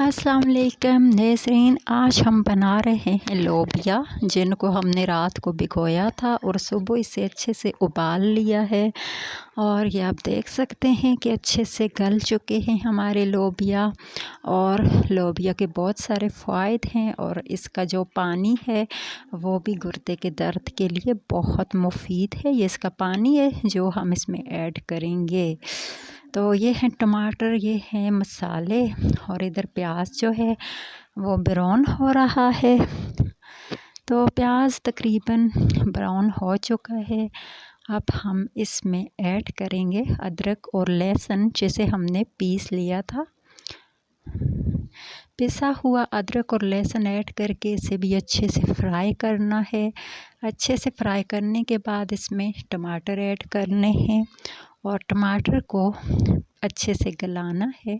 अस्सलाम वालेकुम नेज़रीन, आज हम बना रहे हैं लोबिया, जिनको हमने रात को भिगोया था और सुबह इसे अच्छे से उबाल लिया है। और ये आप देख सकते हैं कि अच्छे से गल चुके हैं हमारे लोबिया। और लोबिया के बहुत सारे फ़ायदे हैं और इसका जो पानी है वो भी गुर्दे के दर्द के लिए बहुत मुफीद है। ये इसका पानी है जो हम इसमें ऐड करेंगे। तो ये हैं टमाटर, ये हैं मसाले और इधर प्याज जो है वो ब्राउन हो रहा है। तो प्याज तकरीबन ब्राउन हो चुका है। अब हम इसमें ऐड करेंगे अदरक और लहसुन, जिसे हमने पीस लिया था। पिसा हुआ अदरक और लहसुन ऐड करके इसे भी अच्छे से फ्राई करना है। अच्छे से फ्राई करने के बाद इसमें टमाटर ऐड करने हैं और टमाटर को अच्छे से गलाना है।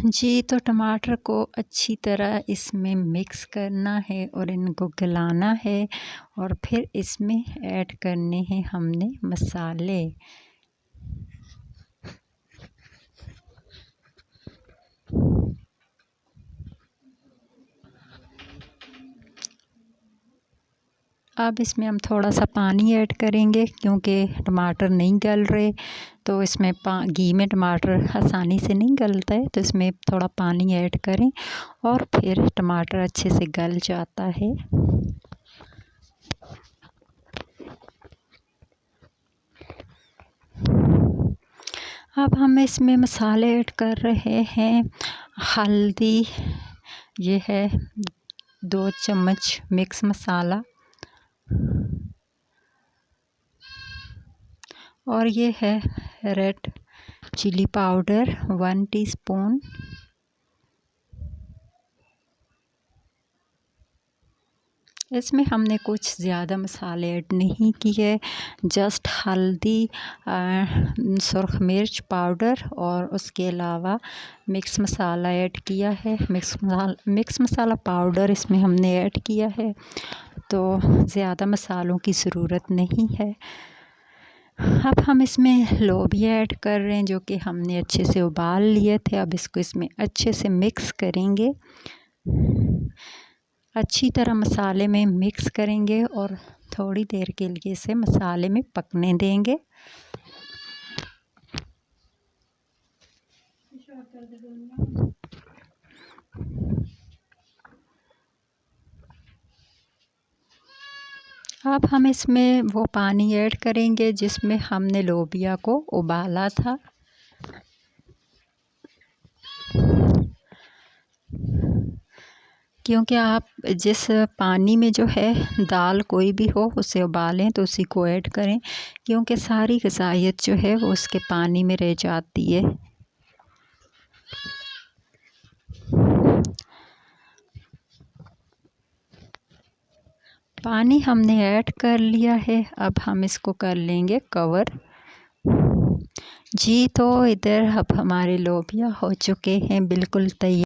जी, तो टमाटर को अच्छी तरह इसमें मिक्स करना है और इनको गलाना है और फिर इसमें ऐड करने हैं हमने मसाले। अब इसमें हम थोड़ा सा पानी ऐड करेंगे क्योंकि टमाटर नहीं गल रहे, तो इसमें घी में टमाटर आसानी से नहीं गलता है, तो इसमें थोड़ा पानी ऐड करें और फिर टमाटर अच्छे से गल जाता है। अब हम इसमें मसाले ऐड कर रहे हैं। हल्दी, ये है 2 चम्मच मिक्स मसाला, और ये है रेड चिली पाउडर 1 टीस्पून। इसमें हमने कुछ ज़्यादा मसाले ऐड नहीं किए, जस्ट हल्दी, सुरख मिर्च पाउडर और उसके अलावा मिक्स मसाला ऐड किया है। मिक्स मसाला पाउडर इसमें हमने ऐड किया है, तो ज़्यादा मसालों की ज़रूरत नहीं है। अब हम इसमें लोबिया ऐड कर रहे हैं, जो कि हमने अच्छे से उबाल लिए थे। अब इसको इसमें अच्छे से मिक्स करेंगे, अच्छी तरह मसाले में मिक्स करेंगे और थोड़ी देर के लिए इसे मसाले में पकने देंगे। अब हम इसमें वो पानी ऐड करेंगे जिसमें हमने लोबिया को उबाला था। क्योंकि आप जिस पानी में जो है दाल कोई भी हो उसे उबालें तो उसी को ऐड करें, क्योंकि सारी ग़िज़ाइयत जो है वो उसके पानी में रह जाती है। पानी हमने ऐड कर लिया है, अब हम इसको कर लेंगे कवर। जी, तो इधर अब हमारे लोबिया हो चुके हैं बिल्कुल तैयार।